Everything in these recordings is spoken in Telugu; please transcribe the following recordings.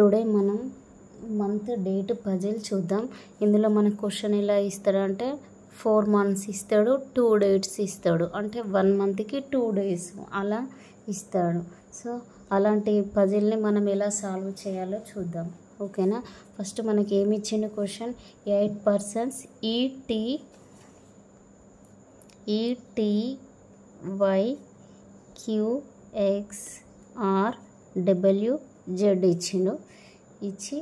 టుడే మనం మంత్ డేట్ పజిల్ చూద్దాం. ఇందులో మన క్వశ్చన్ ఎలా ఇస్తాడంటే 4 months ఇస్తాడు, 2 dates ఇస్తాడు, అంటే 1 monthకి 2 days అలా ఇస్తాడు. సో అలాంటి పజిల్ని మనం ఎలా సాల్వ్ చేయాలో చూద్దాం, ఓకేనా. ఫస్ట్ మనకి ఏమి ఇచ్చిండు క్వశ్చన్, 8 persons ETYQXRWZ ఇచ్చిండు. ఇచ్చి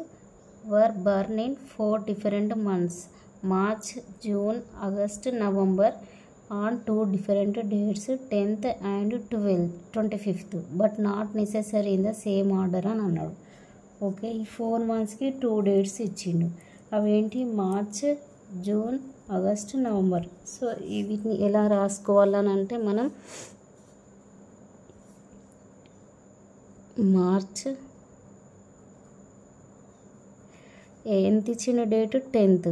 వర్ burn in 4 different months, March, June, August, November, on 2 different dates, 10th and 12th, 25th, but not necessary in the same order అని అన్నాడు. ఓకే, ఈ 4 monthsకి 2 dates ఇచ్చిండు. అవేంటి, March, June, August, November. So వీటిని ఎలా రాసుకోవాలని అంటే మనం మార్చ్ ఎంత ఇచ్చిన డేట్ 10th,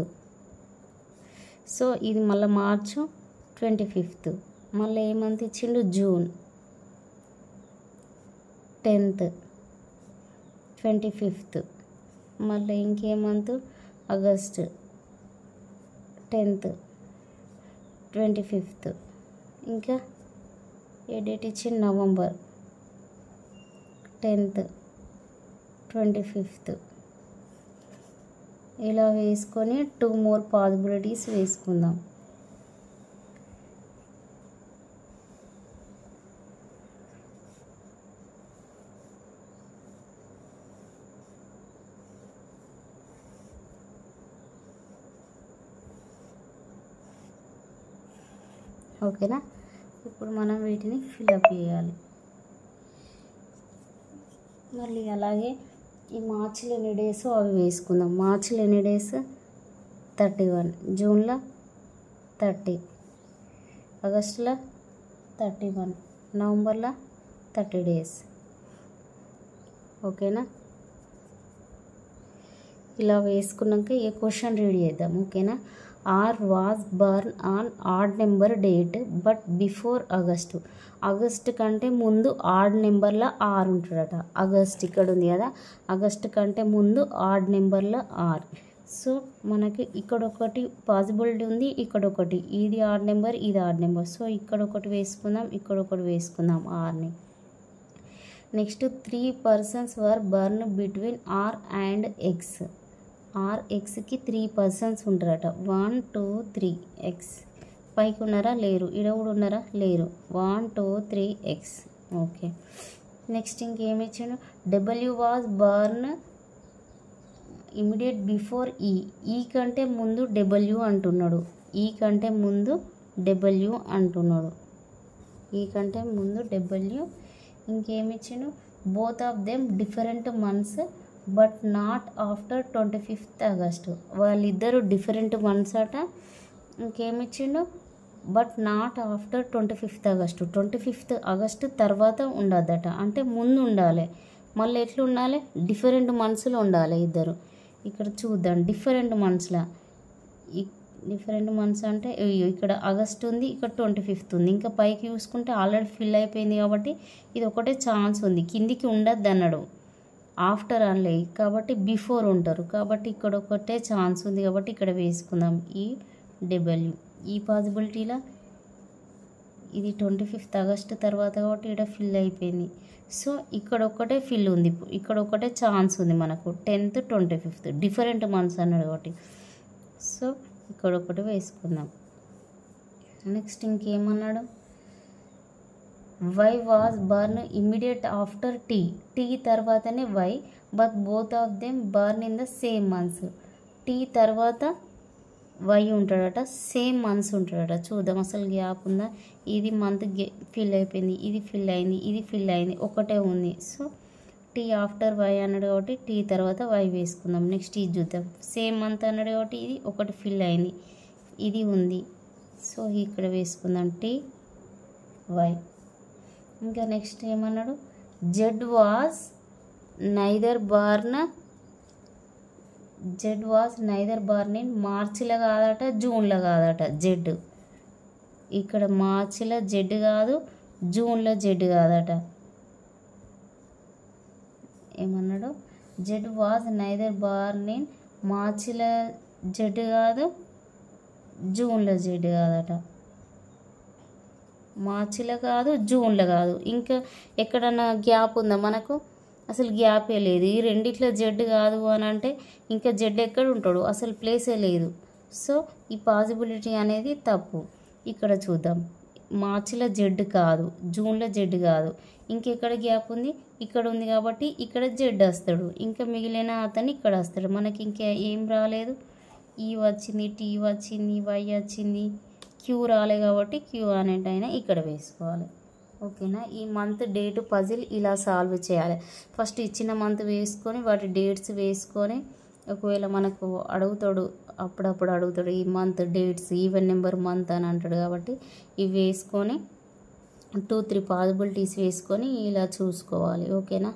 సో ఇది మళ్ళీ మార్చు 25th, మళ్ళీ ఏ మంత్ ఇచ్చిండు, జూన్ 10th, 25th, మళ్ళీ ఇంకే మంత్, ఆగస్ట్ 10th, 25th, ఇంకా ఏ డేట్ ఇచ్చిండు, నవంబర్ 10th, 25th. ఇలా వేసుకొని 2 more పాసిబిలిటీస్ వేసుకుందాం. ఓకేనా, ఇప్పుడు మనం వీటిని ఫిల్అప్ చేయాలి. మళ్ళీ అలాగే ఈ మార్చిలో ఎన్ని డేస్ అవి వేసుకుందాం. మార్చిలో ఎన్ని డేస్, 31, జూన్లో 30, ఆగస్టులో 31, నవంబర్లో 30 days. ఓకేనా, ఇలా వేసుకున్నాక ఈ క్వశ్చన్ రీడ్ చేద్దాం. ఓకేనా, or was born on odd number date but before August. August కంటే ముందు ఆడ్ నెంబర్లో ఆర్ ఉంటాడట. ఆగస్ట్ ఇక్కడ ఉంది కదా, ఆగస్ట్ కంటే ముందు ఆడ్ నెంబర్లో ఆర్. సో మనకి ఇక్కడ ఒకటి పాసిబిలిటీ ఉంది, ఇక్కడ ఒకటి, ఇది ఆడ్ నెంబర్, ఇది ఆడ్ నెంబర్. సో ఇక్కడ ఒకటి వేసుకుందాం, ఇక్కడ ఒకటి వేసుకుందాం ఆర్ని. Next 3 persons were born between R and X. R ఎక్స్కి 3 persons ఉంటారట. 1 2 3 ఎక్స్. పైకి ఉన్నారా, లేరు. ఇక్కడ కూడా ఉన్నారా, లేరు. 1 2 3 ఎక్స్. ఓకే, నెక్స్ట్ ఇంకేమి ఇచ్చాడు, W was burn immediate before ఈ. ఈ కంటే ముందు డబ్ల్యూ అంటున్నాడు, ఈ కంటే ముందు డబ్ల్యూ అంటున్నాడు, ఈ కంటే ముందు డబ్ల్యూ. ఇంకేమి ఇచ్చాడు, both of them different months but not after 25th August. వాళ్ళిద్దరు డిఫరెంట్ మంత్స్ అట. ఇంకేమి ఇచ్చిండు, but not after 25th August. 25th August తర్వాత ఉండద్దట, అంటే ముందు ఉండాలి. మళ్ళీ ఎట్లా ఉండాలి, డిఫరెంట్ మంత్స్లో ఉండాలి ఇద్దరు. ఇక్కడ చూద్దాం, డిఫరెంట్ మంత్స్లో. డిఫరెంట్ మంత్స్ అంటే ఇక్కడ ఆగస్ట్ ఉంది, ఇక్కడ 25th ఉంది. ఇంకా పైకి చూసుకుంటే ఆల్రెడీ ఫిల్ అయిపోయింది కాబట్టి ఇది ఒకటే ఛాన్స్ ఉంది, కిందికి ఉండద్దు అన్నాడు. ఆఫ్టర్ అనలే కాబట్టి బిఫోర్ ఉంటారు, కాబట్టి ఇక్కడ ఒకటే ఛాన్స్ ఉంది కాబట్టి ఇక్కడ వేసుకుందాం ఈ డబ్ల్యూ. ఈ పాసిబిలిటీలో ఇది 25th ఆగస్ట్ తర్వాత కాబట్టి ఇక్కడ ఫిల్ అయిపోయింది. సో ఇక్కడ ఒకటే ఫిల్ ఉంది, ఇక్కడ ఒకటే ఛాన్స్ ఉంది మనకు, 10th 25th డిఫరెంట్ మంత్స్ అన్నాడు కాబట్టి. సో ఇక్కడ ఒకటి వేసుకుందాం. నెక్స్ట్ ఇంకేమన్నాడు, Y was born immediate after T. T తర్వాతనే Y, but both of them born in the same months. T తర్వాత వై ఉంటాడట, సేమ్ మంత్స్ ఉంటాడట. చూద్దాం అసలు గ్యాప్ ఉందా. ఇది మంత్ ఫిల్ అయిపోయింది, ఇది ఫిల్ అయింది, ఇది ఫిల్ అయింది, ఒకటే ఉంది. సో టీ ఆఫ్టర్ వై అన్నాడు కాబట్టి టీ తర్వాత వై వేసుకుందాం. నెక్స్ట్ ఇది చూద్దాం, సేమ్ మంత్ అన్నాడు కాబట్టి ఇది ఒకటి ఫిల్ అయింది, ఇది ఉంది. సో ఇక్కడ వేసుకుందాం టీ వై. ఇంకా నెక్స్ట్ ఏమన్నాడు, Z was neither born in మార్చిలో కాదట, జూన్లో కాదట. జెడ్ ఇక్కడ మార్చిలో జెడ్ కాదు, జూన్లో జెడ్ కాదట. ఏమన్నాడు, Z was neither born in మార్చిలో జెడ్ కాదు, జూన్లో జెడ్ కాదట. మార్చిలో కాదు, జూన్లో కాదు. ఇంకా ఎక్కడన్నా గ్యాప్ ఉందా మనకు? అసలు గ్యాపే లేదు. ఈ రెండిట్లో జెడ్ కాదు అని అంటే ఇంకా జెడ్ ఎక్కడ ఉంటాడు? అసలు ప్లేసే లేదు. సో ఈ పాసిబిలిటీ అనేది తప్పు. ఇక్కడ చూద్దాం. మార్చిలో జెడ్ కాదు, జూన్లో జెడ్ కాదు. ఇంకెక్కడ గ్యాప్ ఉంది? ఇక్కడ ఉంది కాబట్టి ఇక్కడ జెడ్ వస్తాడు. ఇంకా మిగిలిన అతను ఇక్కడ వస్తాడు. మనకి ఇంకా ఏం రాలేదు. ఈ వచ్చింది, టీ వచ్చింది, వై వచ్చింది, క్యూ రాలే కాబట్టి క్యూ అనేటైనా ఇక్కడ వేసుకోవాలి. ఓకేనా? ఈ మంత్ డేట్ పజిల్ ఇలా సాల్వ్ చేయాలి. ఫస్ట్ ఇచ్చిన మంత్ వేసుకొని వాటి డేట్స్ వేసుకొని, ఒకవేళ మనకు అడుగుతాడు, అప్పుడప్పుడు అడుగుతాడు ఈ month dates, even number month అని అంటాడు కాబట్టి ఇవి వేసుకొని 2-3 పాసిబిలిటీస్ వేసుకొని ఇలా చూసుకోవాలి. ఓకేనా?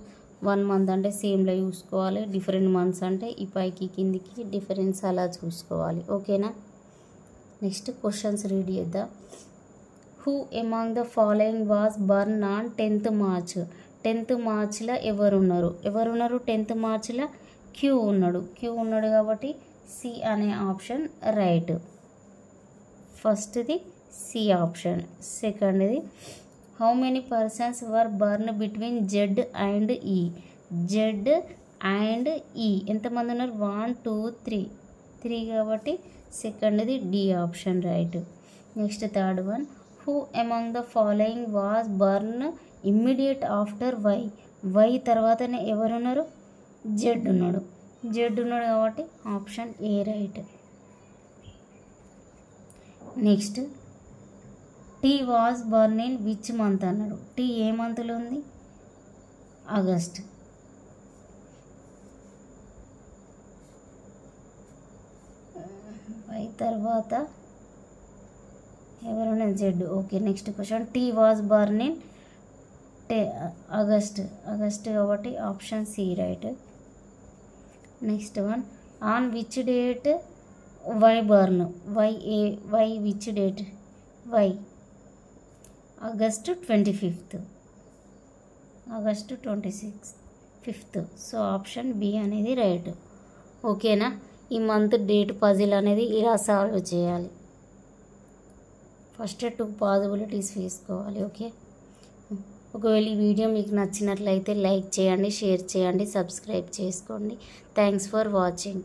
1 మంత్ అంటే సేమ్లో చూసుకోవాలి, డిఫరెంట్ మంత్స్ అంటే ఈ పైకి కిందికి డిఫరెన్స్ అలా చూసుకోవాలి. ఓకేనా? నెక్స్ట్ క్వశ్చన్స్ రీడ్ చేద్దాం. Who among the following was born on 10th March? 10th మార్చ్లో ఎవరున్నారు? 10th మార్చ్లో క్యూ ఉన్నాడు కాబట్టి సి అనే ఆప్షన్ రైట్. ఫస్ట్ది సి ఆప్షన్. సెకండ్ది how many persons were born between Z and E? Z and E ఎంతమంది ఉన్నారు? 1 2 3 కాబట్టి సెకండ్ది D option right. Next third one, who among the following was born immediate after Y? Y తర్వాతనే ఎవరున్నారు? జెడ్ ఉన్నాడు కాబట్టి option A right. Next T was born in which month అన్నాడు. టీ ఏ మంత్లో ఉంది? ఆగస్ట్. వై తర్వాత ఎవరైనా Z. Okay. Next question, T was born in August కాబట్టి option C right. Next one, on which date Y born? Y which date? Y August 25th, August 25th. So option B అనేది రైట్. ఓకేనా? ఈ మంత్ డేట్ పజిల్ అనేది ఇలా సాల్వ్ చేయాలి. ఫస్ట్ 2 పాసిబిలిటీస్ వేసుకోవాలి. ఓకే. ఒకవేళ ఈ వీడియో మీకు నచ్చినట్లయితే లైక్ చేయండి, షేర్ చేయండి, సబ్స్క్రైబ్ చేసుకోండి. Thanks for watching.